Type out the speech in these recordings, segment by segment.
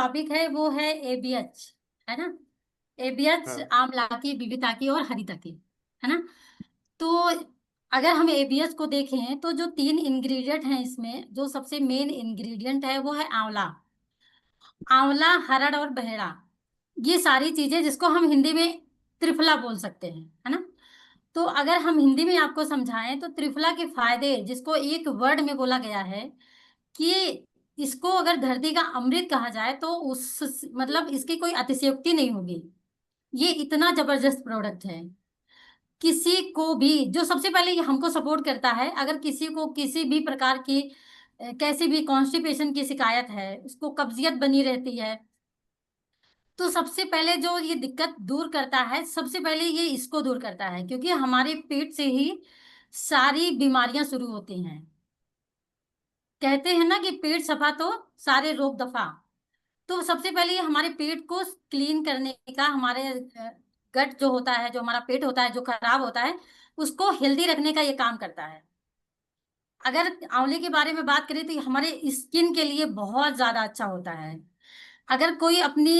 Topic है वो है एबीएच, है ना। एबीएच हाँ। आमला की, विविता की और हरिता की, है ना। तो अगर हम एबीएच को देखें तो जो तीन इंग्रेडिएंट हैं इसमें, जो सबसे मेन इंग्रेडिएंट है वो है आंवला। आंवला, हरड़ और बहेड़ा, ये सारी चीजें जिसको हम हिंदी में त्रिफला बोल सकते हैं, है ना। तो अगर हम हिंदी में आपको समझाएं तो त्रिफला के फायदे, जिसको एक वर्ड में बोला गया है कि इसको अगर धरती का अमृत कहा जाए तो उस मतलब इसकी कोई अतिशयोक्ति नहीं होगी। ये इतना जबरदस्त प्रोडक्ट है। किसी को भी, जो सबसे पहले ये हमको सपोर्ट करता है, अगर किसी को किसी भी प्रकार की कैसी भी कॉन्स्टिपेशन की शिकायत है, उसको कब्जियत बनी रहती है, तो सबसे पहले जो ये दिक्कत दूर करता है, सबसे पहले ये इसको दूर करता है, क्योंकि हमारे पेट से ही सारी बीमारियां शुरू होती हैं। कहते हैं ना कि पेट सफा तो सारे रोग दफा। तो सबसे पहले ये हमारे पेट को क्लीन करने का, हमारे गट जो होता है, जो हमारा पेट होता है जो खराब होता है, उसको हेल्दी रखने का ये काम करता है। अगर आंवले के बारे में बात करें तो ये हमारे स्किन के लिए बहुत ज्यादा अच्छा होता है। अगर कोई अपनी,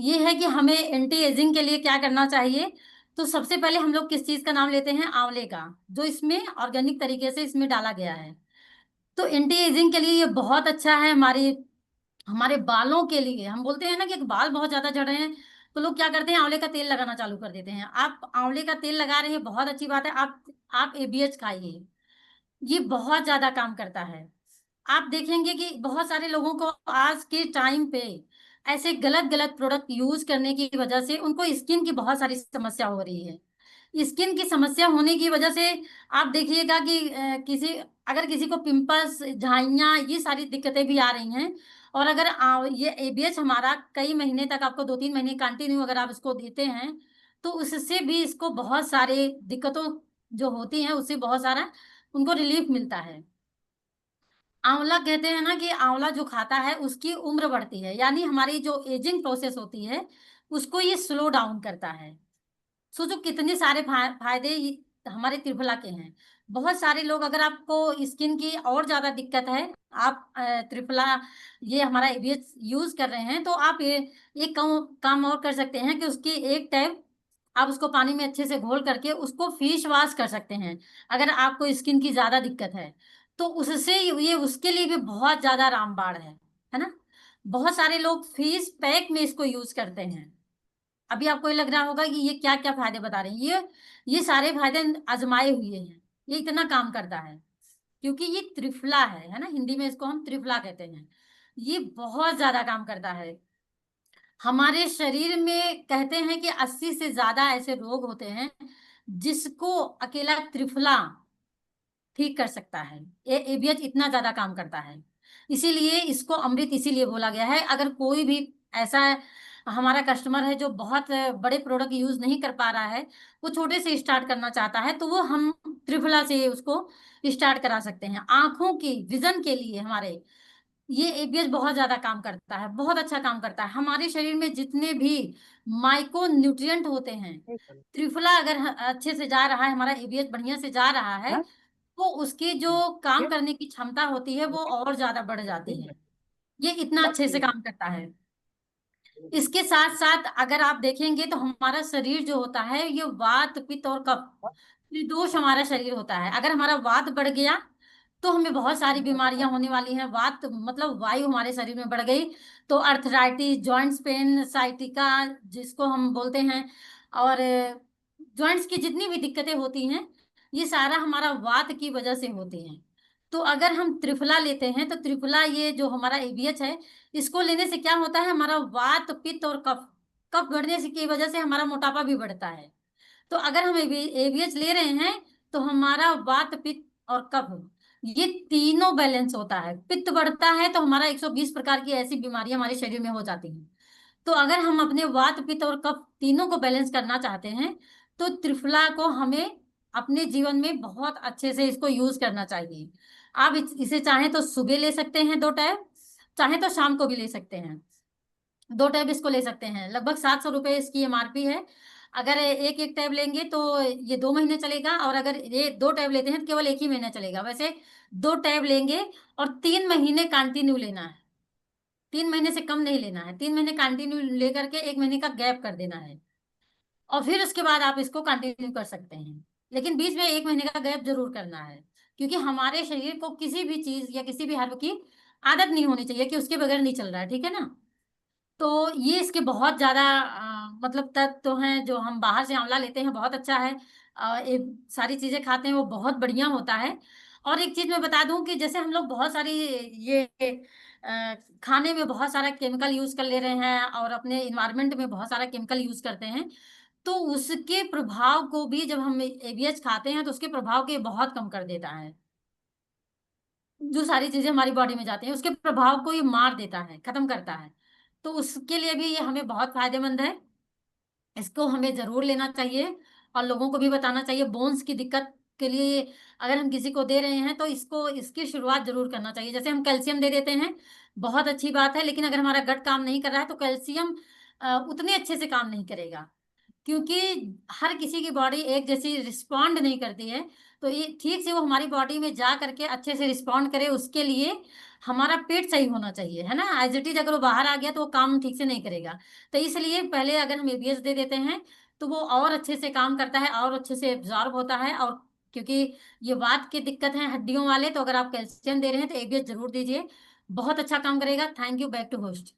ये है कि हमें एंटी एजिंग के लिए क्या करना चाहिए, तो सबसे पहले हम लोग किस चीज का नाम लेते हैं? आंवले का, जो इसमें ऑर्गेनिक तरीके से इसमें डाला गया है। तो एंटी एजिंग के लिए ये बहुत अच्छा है। हमारे हमारे बालों के लिए, हम बोलते हैं ना कि बाल बहुत ज्यादा झड़ रहे हैं, तो लोग क्या करते हैं? आंवले का तेल लगाना चालू कर देते हैं। आप आंवले का तेल लगा रहे हैं, बहुत अच्छी बात है। आप एबीएच खाइए, ये बहुत ज्यादा काम करता है। आप देखेंगे कि बहुत सारे लोगों को आज के टाइम पे ऐसे गलत गलत प्रोडक्ट यूज करने की वजह से उनको स्किन की बहुत सारी समस्या हो रही है। स्किन की समस्या होने की वजह से आप देखिएगा कि अगर किसी को पिंपल्स, झाइयाँ, ये सारी दिक्कतें भी आ रही हैं। और अगर ये एबीएच हमारा कई महीने तक, आपको 2-3 महीने कंटिन्यू अगर आप इसको देते हैं, तो उससे भी इसको बहुत सारे दिक्कतों जो होती हैं उससे बहुत सारा उनको रिलीफ मिलता है। आंवला, कहते हैं ना कि आंवला जो खाता है उसकी उम्र बढ़ती है, यानी हमारी जो एजिंग प्रोसेस होती है उसको ये स्लो डाउन करता है। सोचो कितने सारे फायदे हमारे त्रिफला के हैं। बहुत सारे लोग, अगर आपको स्किन की और ज्यादा दिक्कत है, आप त्रिफला, ये हमारा एबीएच यूज कर रहे हैं, तो आप ये एक काम और कर सकते हैं कि उसकी एक टैब आप उसको पानी में अच्छे से घोल करके उसको फेस वॉश कर सकते हैं। अगर आपको स्किन की ज्यादा दिक्कत है तो उससे ये उसके लिए भी बहुत ज्यादा रामबाण है ना। बहुत सारे लोग फेस पैक में इसको यूज करते हैं। अभी आपको ये लग रहा होगा कि ये क्या क्या फायदे बता रहे हैं, ये सारे फायदे आजमाए हुए हैं। ये इतना काम करता है क्योंकि ये त्रिफला है ना, हिंदी में इसको हम त्रिफला कहते हैं। ये बहुत ज्यादा काम करता है हमारे शरीर में। कहते हैं कि 80 से ज्यादा ऐसे रोग होते हैं जिसको अकेला त्रिफला ठीक कर सकता है। ये एबीएच इतना ज्यादा काम करता है, इसीलिए इसको अमृत इसीलिए बोला गया है। अगर कोई भी ऐसा हमारा कस्टमर है जो बहुत बड़े प्रोडक्ट यूज नहीं कर पा रहा है, वो छोटे से स्टार्ट करना चाहता है, तो वो हम त्रिफला से उसको स्टार्ट करा सकते हैं। आंखों की विजन के लिए हमारे ये एबीएच बहुत ज्यादा काम करता है, बहुत अच्छा काम करता है। हमारे शरीर में जितने भी माइक्रो न्यूट्रिएंट होते हैं, त्रिफला अगर अच्छे से जा रहा है, हमारा एबीएच बढ़िया से जा रहा है, तो उसकी जो काम करने की क्षमता होती है वो और ज्यादा बढ़ जाती है। ये इतना अच्छे से काम करता है। इसके साथ साथ अगर आप देखेंगे तो हमारा शरीर जो होता है, ये वात, पित्त और कफ त्रिदोष हमारा शरीर होता है। अगर हमारा वात बढ़ गया तो हमें बहुत सारी बीमारियां होने वाली हैं। वात मतलब वायु हमारे शरीर में बढ़ गई तो अर्थराइटिस, जॉइंट्स पेन, साइटिका जिसको हम बोलते हैं, और जॉइंट्स की जितनी भी दिक्कतें होती हैं, ये सारा हमारा वात की वजह से होती हैं। तो अगर हम त्रिफला लेते हैं तो त्रिफला, ये जो हमारा एबीएच है, इसको लेने से क्या होता है? हमारा वात, पित्त और कफ, कफ बढ़ने से की वजह से हमारा मोटापा भी बढ़ता है। तो अगर हम एबीएच ले रहे हैं तो हमारा वात, पित्त और कफ, ये तीनों बैलेंस होता है। पित्त बढ़ता है तो हमारा 120 प्रकार की ऐसी बीमारियां हमारे शरीर में हो जाती हैं। तो अगर हम अपने वात, पित्त और कफ तीनों को बैलेंस करना चाहते हैं, तो त्रिफला को हमें अपने जीवन में बहुत अच्छे से इसको यूज करना चाहिए। आप इसे चाहें तो सुबह ले सकते हैं 2 टैब, चाहे तो शाम को भी ले सकते हैं। 2 टैब इसको ले सकते हैं। लगभग 700 रुपये इसकी एमआरपी है। अगर एक एक टैब लेंगे तो ये 2 महीने चलेगा, और अगर ये 2 टैब लेते हैं तो केवल एक ही महीना चलेगा। वैसे 2 टैब लेंगे और 3 महीने कंटिन्यू लेना है। 3 महीने से कम नहीं लेना है, 3 महीने कंटिन्यू लेकर के 1 महीने का गैप कर देना है, और फिर उसके बाद आप इसको कंटिन्यू कर सकते हैं। लेकिन बीच में 1 महीने का गैप जरूर करना है, क्योंकि हमारे शरीर को किसी भी चीज या किसी भी हर्ब की आदत नहीं होनी चाहिए कि उसके बगैर नहीं चल रहा है, ठीक है ना। तो ये इसके बहुत ज्यादा मतलब तत्व तो हैं, जो हम बाहर से आंवला लेते हैं बहुत अच्छा है, ये सारी चीजें खाते हैं वो बहुत बढ़िया होता है। और एक चीज मैं बता दूं कि जैसे हम लोग बहुत सारी ये खाने में बहुत सारा केमिकल यूज कर ले रहे हैं और अपने इन्वायरमेंट में बहुत सारा केमिकल यूज करते हैं, तो उसके प्रभाव को भी जब हम एबीएच खाते हैं तो उसके प्रभाव के बहुत कम कर देता है। जो सारी चीजें हमारी बॉडी में जाती हैं उसके प्रभाव को ये मार देता है, खत्म करता है। तो उसके लिए भी ये हमें बहुत फायदेमंद है, इसको हमें जरूर लेना चाहिए। और लोगों को भी बताना चाहिए, बोन्स की दिक्कत के लिए अगर हम किसी को दे रहे हैं तो इसको इसकी शुरुआत जरूर करना चाहिए। जैसे हम कैल्शियम दे देते हैं, बहुत अच्छी बात है, लेकिन अगर हमारा गट काम नहीं कर रहा है तो कैल्शियम उतने अच्छे से काम नहीं करेगा, क्योंकि हर किसी की बॉडी एक जैसी रिस्पॉन्ड नहीं करती है। तो ये ठीक से वो हमारी बॉडी में जा करके अच्छे से रिस्पॉन्ड करे, उसके लिए हमारा पेट सही होना चाहिए, है ना। एज इट इज अगर वो बाहर आ गया तो वो काम ठीक से नहीं करेगा। तो इसलिए पहले अगर हम एबीएस दे देते हैं तो वो और अच्छे से काम करता है और अच्छे से एब्जॉर्ब होता है। और क्योंकि ये वात की दिक्कत है हड्डियों वाले, तो अगर आप कैल्शियम दे रहे हैं तो एबीएस जरूर दीजिए, बहुत अच्छा काम करेगा। Thank you, back to host.